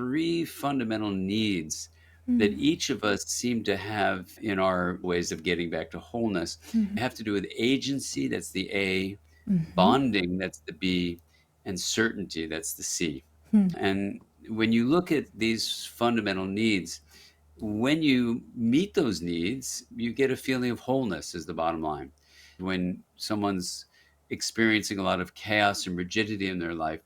three fundamental needs that Mm, each of us seem to have in our ways of getting back to wholeness. They mhm, have to do with agency, that's the A, mhm, bonding, that's the B, and certainty, that's the C. hmm. And when you look at these fundamental needs, when you meet those needs, you get a feeling of wholeness, is the bottom line. When someone's experiencing a lot of chaos and rigidity in their life,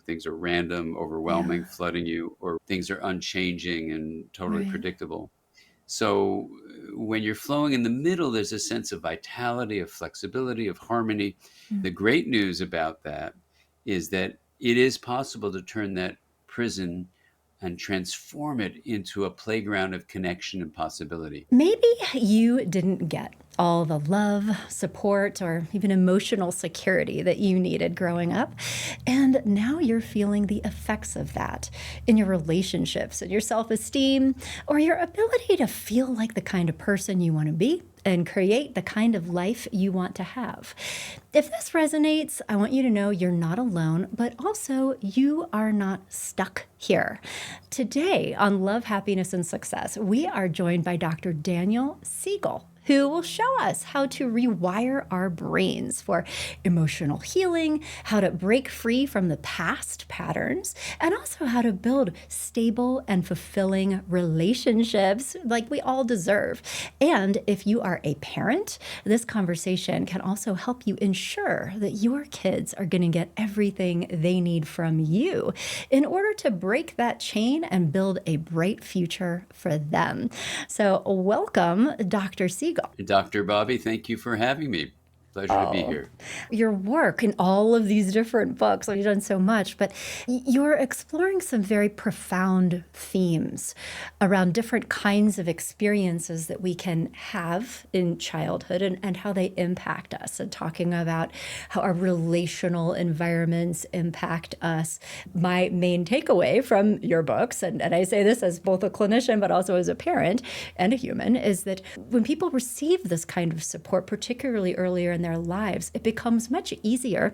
things are random, overwhelming, Yeah, flooding you, or things are unchanging and totally right. predictable. So when you're flowing in the middle, there's a sense of vitality, of flexibility, of harmony. Mm. The great news about that is that it is possible to turn that prison and transform it into a playground of connection and possibility. Maybe you didn't get all the love, support, or even emotional security that you needed growing up. And now you're feeling the effects of that in your relationships and your self esteem or your ability to feel like the kind of person you want to be and create the kind of life you want to have. If this resonates, I want you to know you're not alone, but also you are not stuck here. Today on Love, Happiness, and Success, we are joined by Dr. Daniel Siegel, who will show us how to rewire our brains for emotional healing, how to break free from the past patterns, and also how to build stable and fulfilling relationships like we all deserve. And if you are a parent, this conversation can also help you ensure that your kids are going to get everything they need from you in order to break that chain and build a bright future for them. So, welcome, Dr. Siegel. Dr. Bobby, thank you for having me. Pleasure to be Oh, here. your work in all of these different books, you've done so much, but you're exploring some very profound themes around different kinds of experiences that we can have in childhood and how they impact us, and talking about how our relational environments impact us. My main takeaway from your books, and I say this as both a clinician but also as a parent and a human, is that when people receive this kind of support, particularly earlier in their lives, it becomes much easier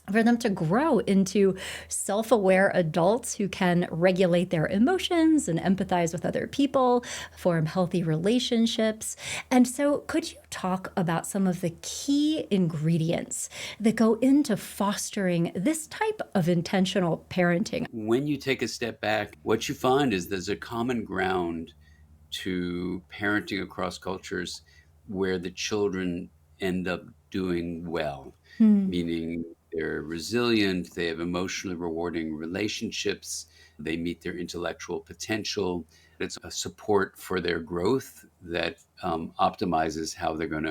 for them to grow into self-aware adults who can regulate their emotions and empathize with other people, form healthy relationships. And so could you talk about some of the key ingredients that go into fostering this type of intentional parenting? When you take a step back, what you find is there's a common ground to parenting across cultures where the children end up doing well, Hmm. meaning they're resilient, they have emotionally rewarding relationships, they meet their intellectual potential. It's a support for their growth that optimizes how they're going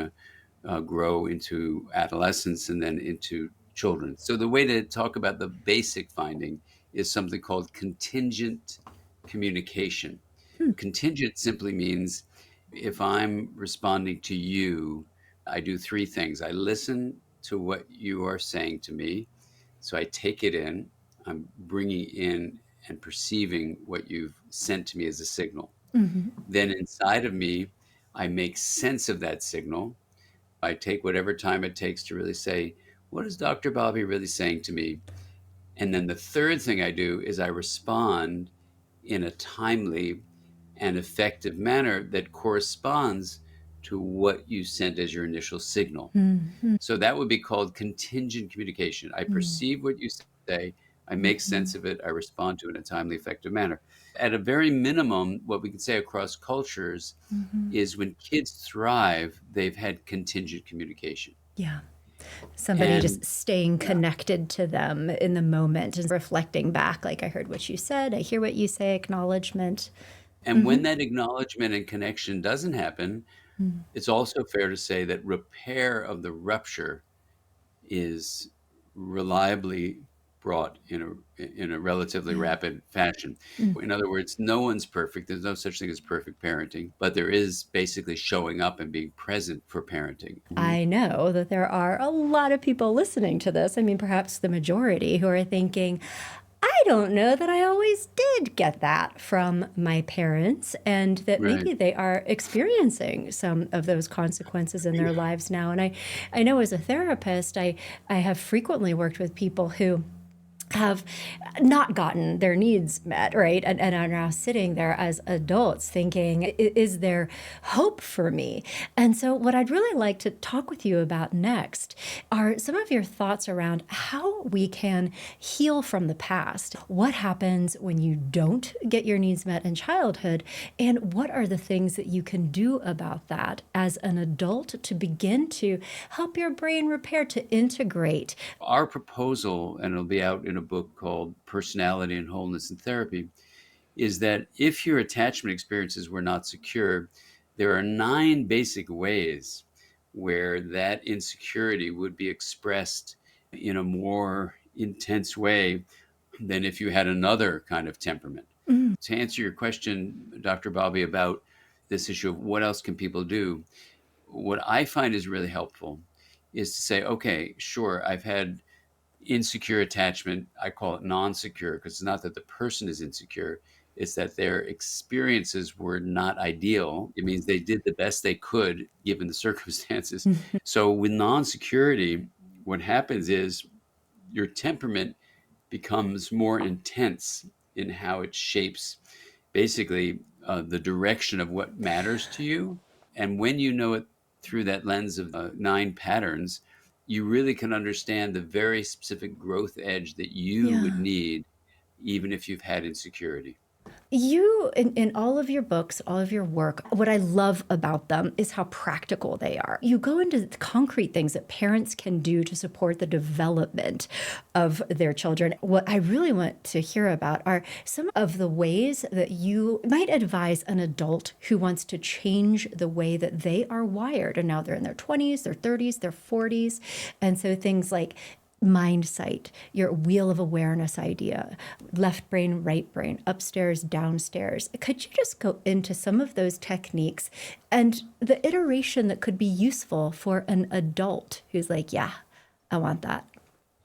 to grow into adolescence and then into children. So, the way to talk about the basic finding is something called contingent communication. Hmm. Contingent simply means if I'm responding to you, I do three things. I listen to what you are saying to me. So I take it in. I'm bringing in and perceiving what you've sent to me as a signal. Mhm. Then inside of me, I make sense of that signal. I take whatever time it takes to really say, what is Dr. Bobby really saying to me? And then the third thing I do is I respond in a timely and effective manner that corresponds to what you sent as your initial signal. Mhm. So that would be called contingent communication. I Mhm. perceive what you say, I make sense Mhm. of it, I respond to it in a timely, effective manner. At a very minimum, what we can say across cultures Mhm. is when kids thrive, they've had contingent communication. Yeah. Somebody And just staying yeah, connected to them in the moment and reflecting back, like, I heard what you said, I hear what you say, acknowledgement. and when Mhm. that acknowledgement and connection doesn't happen, Mm. it's also fair to say that repair of the rupture is reliably brought in a relatively Yeah. rapid fashion. Mm. In other words, no one's perfect. There's no such thing as perfect parenting, but there is basically showing up and being present for parenting. Mhm. I know that there are a lot of people listening to this. I mean, perhaps the majority who are thinking, I don't know that I always did get that from my parents, and that Right. maybe they are experiencing some of those consequences in their lives now. And I know as a therapist, I have frequently worked with people who have not gotten their needs met, right? And are now sitting there as adults thinking, is there hope for me? And so, what I'd really like to talk with you about next are some of your thoughts around how we can heal from the past. What happens when you don't get your needs met in childhood? And what are the things that you can do about that as an adult to begin to help your brain repair, to integrate? Our proposal, and it'll be out in a book called Personality and Wholeness in Therapy, is that if your attachment experiences were not secure, there are 9 basic ways where that insecurity would be expressed in a more intense way than if you had another kind of temperament. Mm, To answer your question, Dr. Bobby, about this issue of what else can people do, what I find is really helpful is to say, okay, sure, I've had insecure attachment. I call it non-secure because it's not that the person is insecure, it's that their experiences were not ideal. It means they did the best they could given the circumstances. mhm. So with non-security, what happens is your temperament becomes more intense in how it shapes basically the direction of what matters to you. And when you know it through that lens of 9 patterns, you really can understand the very specific growth edge that you would Yeah. need, even if you've had insecurity. You, in all of your books, all of your work, what I love about them is how practical they are. You go into concrete things that parents can do to support the development of their children. What I really want to hear about are some of the ways that you might advise an adult who wants to change the way that they are wired. And now they're in their 20s, their 30s, their 40s. And so things like mind sight, your wheel of awareness idea, left brain, right brain, upstairs, downstairs. Could you just go into some of those techniques and the iteration that could be useful for an adult who's like, yeah, I want that?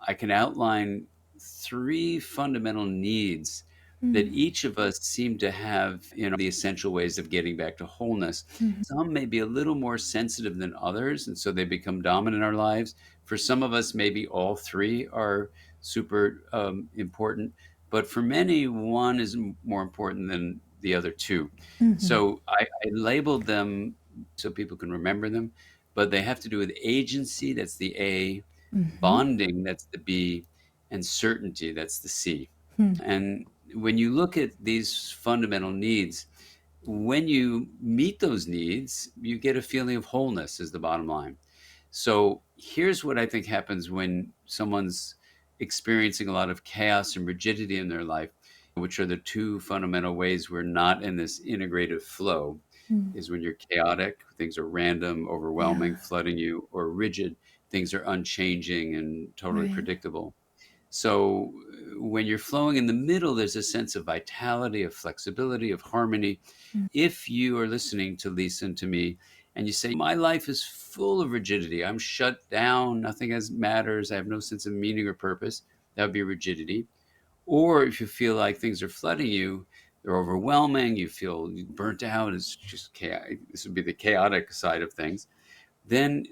I can outline 3 fundamental needs that Mm, each of us seem to have, the essential ways of getting back to wholeness. mhm. Some may be a little more sensitive than others, and so they become dominant in our lives. For some of us, maybe all 3 are super important, but for many, one is more important than the other 2. Mhm. So I labeled them so people can remember them, but they have to do with agency, that's the A, Mhm. bonding, that's the B, and certainty, that's the C. Mhm. And when you look at these fundamental needs, when you meet those needs, you get a feeling of wholeness, is the bottom line. So here's what I think happens when someone's experiencing a lot of chaos and rigidity in their life, which are the 2 fundamental ways we're not in this integrative flow, Mhm. is when you're chaotic, things are random, overwhelming, Yeah, flooding you, or rigid, things are unchanging and totally right. predictable. So when you're flowing in the middle, there's a sense of vitality, of flexibility, of harmony. Mm. If you are listening to Lisa and to me, and you say, my life is full of rigidity, I'm shut down, nothing has matters, I have no sense of meaning or purpose, that would be rigidity. Or if you feel like things are flooding you, they're overwhelming, you feel burnt out, it's just chaotic. This would be the chaotic side of things. Then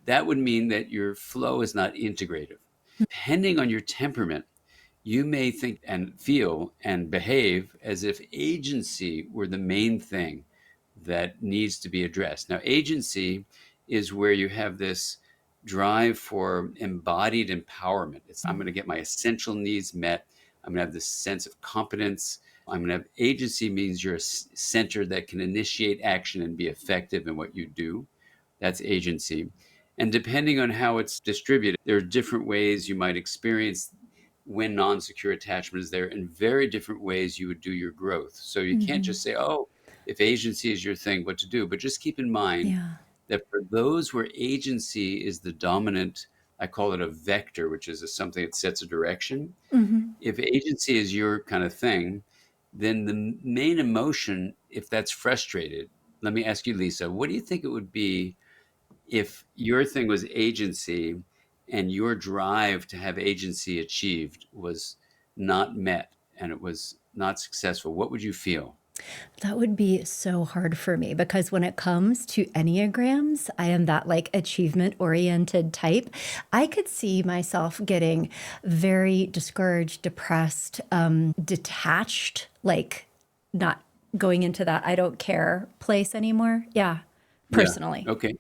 that would mean that your flow is not integrative. Depending on your temperament, you may think and feel and behave as if agency were the main thing that needs to be addressed. Now, agency is where you have this drive for embodied empowerment. It's I'm going to get my essential needs met. I'm going to have this sense of competence. I'm going to have agency means you're a center that can initiate action and be effective in what you do. That's agency. And depending on how it's distributed, there are different ways you might experience when non-secure attachment is there, and very different ways you would do your growth. So you can't Mhm. just say, oh, if agency is your thing, what to do. But just keep in mind Yeah. that for those where agency is the dominant, I call it a vector, which is something that sets a direction. Mhm. If agency is your kind of thing, then the main emotion, if that's frustrated, let me ask you, Lisa, what do you think it would be if your thing was agency and your drive to have agency achieved was not met and it was not successful? What would you feel? That would be so hard for me because when it comes to Enneagrams, I am that like achievement oriented type. I could see myself getting very discouraged, depressed, detached, like not going into that I don't care place anymore. Yeah, Yeah. personally. Okay.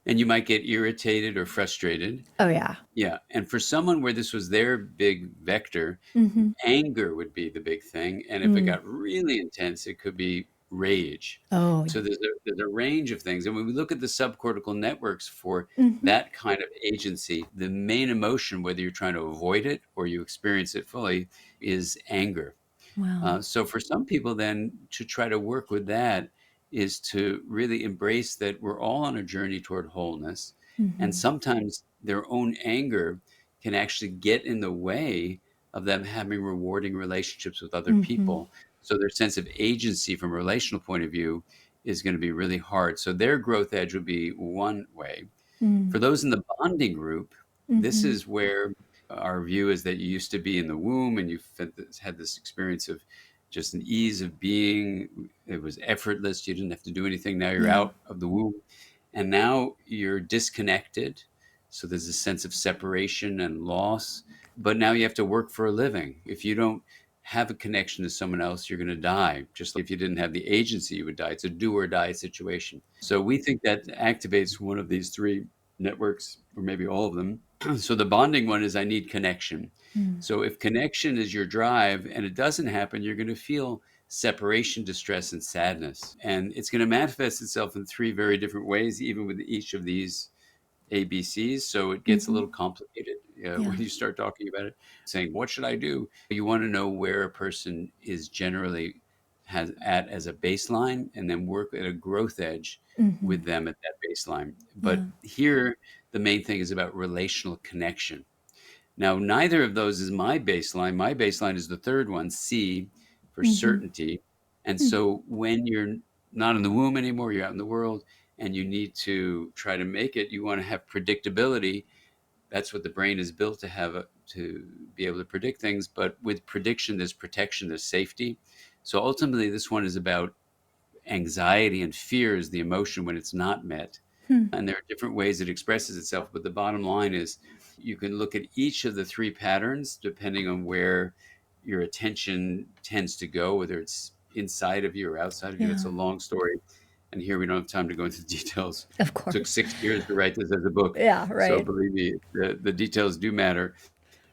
And you might get irritated or frustrated. Oh, yeah. Yeah. And for someone where this was their big vector, Mm-hmm. anger would be the big thing. And if it Mm. got really intense, it could be rage. Oh, So there's a range of things. And when we look at the subcortical networks for mm-hmm. that kind of agency, the main emotion, whether you're trying to avoid it or you experience it fully, is anger. Wow. So for some people, then to try to work with that is to really embrace that we're all on a journey toward wholeness. And Mm-hmm. sometimes their own anger can actually get in the way of them having rewarding relationships with other Mm-hmm. people. So their sense of agency from a relational point of view is going to be really hard. So their growth edge would be one way. Mm. For those in the bonding group, this Mm-hmm. is where our view is that you used to be in the womb and you've had this experience of just an ease of being. It was effortless. You didn't have to do anything. Now you're Yeah. out of the womb and now you're disconnected. So there's a sense of separation and loss. But now you have to work for a living. If you don't have a connection to someone else, you're going to die. Just like if you didn't have the agency, you would die. It's a do or die situation. So we think that activates one of these three networks, or maybe all of them. So the bonding one is I need connection. Mm. So if connection is your drive and it doesn't happen, you're going to feel separation, distress, and sadness. And it's going to manifest itself in three very different ways, even with each of these ABCs. So it gets a Mm-hmm. little complicated Yeah. when you start talking about it, saying, what should I do? You want to know where a person is generally has at as a baseline and then work at a growth edge Mm-hmm. with them at that baseline. But Yeah. here, the main thing is about relational connection. Now, neither of those is my baseline. My baseline is the third one, C, for Mm-hmm. certainty. And Mm. so when you're not in the womb anymore, you're out in the world and you need to try to make it, you want to have predictability. That's what the brain is built to have, to be able to predict things. But with prediction, there's protection, there's safety. So ultimately, this one is about anxiety and fear is the emotion when it's not met. Hmm. And there are different ways it expresses itself. But the bottom line is you can look at each of the three patterns depending on where your attention tends to go, whether it's inside of you or outside of you. It's Yeah. a long story. And here we don't have time to go into the details. Of It took course. 6 years to write this as a book. Yeah. So Right. believe me, the details do matter.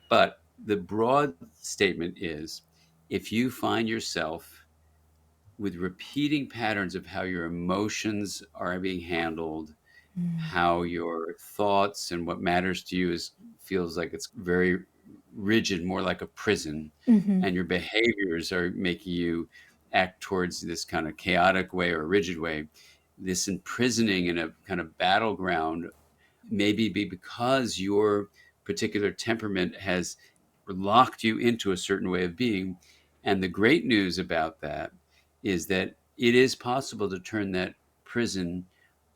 But the broad statement is if you find yourself with repeating patterns of how your emotions are being handled, Mm. how your thoughts and what matters to you is feels like it's very rigid, more like a prison, Mm-hmm. and your behaviors are making you act towards this kind of chaotic way or rigid way. This imprisoning in a kind of battleground maybe be because your particular temperament has locked you into a certain way of being. And the great news about that is that it is possible to turn that prison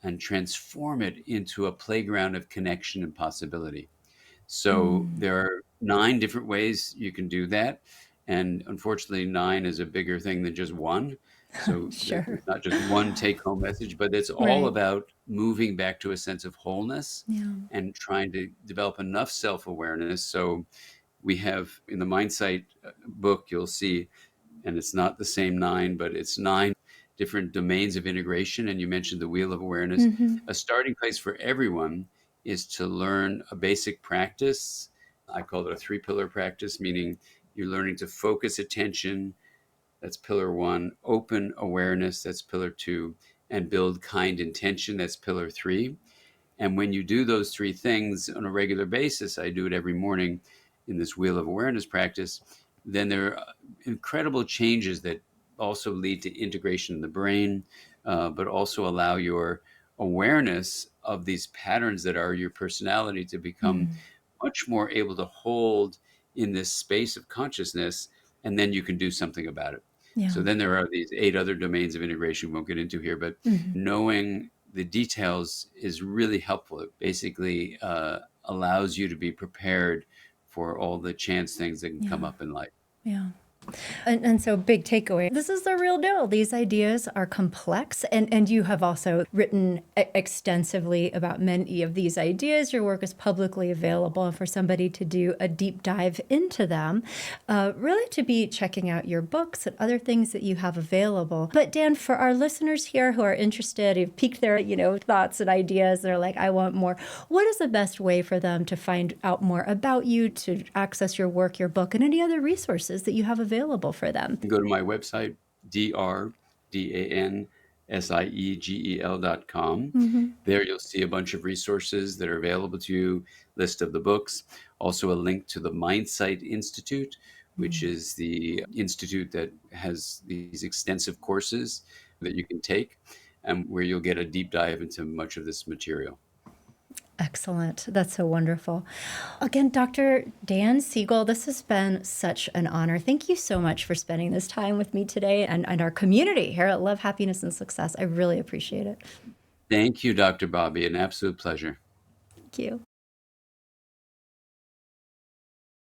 and transform it into a playground of connection and possibility. So Mm. there are 9 different ways you can do that. And unfortunately, 9 is a bigger thing than just one. So Sure. there's not just one take home message, but it's all Right. about moving back to a sense of wholeness Yeah. and trying to develop enough self awareness. So we have in the Mindsight book, you'll see, and it's not the same 9, but it's 9 different domains of integration. And you mentioned the wheel of awareness. Mm-hmm. A starting place for everyone is to learn a basic practice. I call it a 3 pillar practice, meaning you're learning to focus attention. That's pillar one. Open awareness. That's pillar two. And build kind intention. That's pillar three. And when you do those three things on a regular basis, I do it every morning in this wheel of awareness practice, then there are incredible changes that also lead to integration in the brain, but also allow your awareness of these patterns that are your personality to become Mm. much more able to hold in this space of consciousness, and then you can do something about it. Yeah. So then there are these 8 other domains of integration we won't get into here, but Mm-hmm. knowing the details is really helpful. It basically allows you to be prepared for all the chance things that can come Yeah. up in life. Yeah. And so, big takeaway, this is the real deal. These ideas are complex, and you have also written extensively about many of these ideas. Your work is publicly available, and for somebody to do a deep dive into them, really to be checking out your books and other things that you have available. But Dan, for our listeners here who are interested, who've piqued their thoughts and ideas, they're like, I want more. What is the best way for them to find out more about you, to access your work, your book, and any other resources that you have available for them? Go to my website, drdansiegel.com. There you'll see a bunch of resources that are available to you, list of the books, also a link to the Mindsight Institute, which is the institute that has these extensive courses that you can take and where you'll get a deep dive into much of this material. Excellent. That's so wonderful. Again, Dr. Dan Siegel, this has been such an honor. Thank you so much for spending this time with me today and our community here at Love, Happiness, and Success. I really appreciate it. Thank you, Dr. Bobby. An absolute pleasure. Thank you.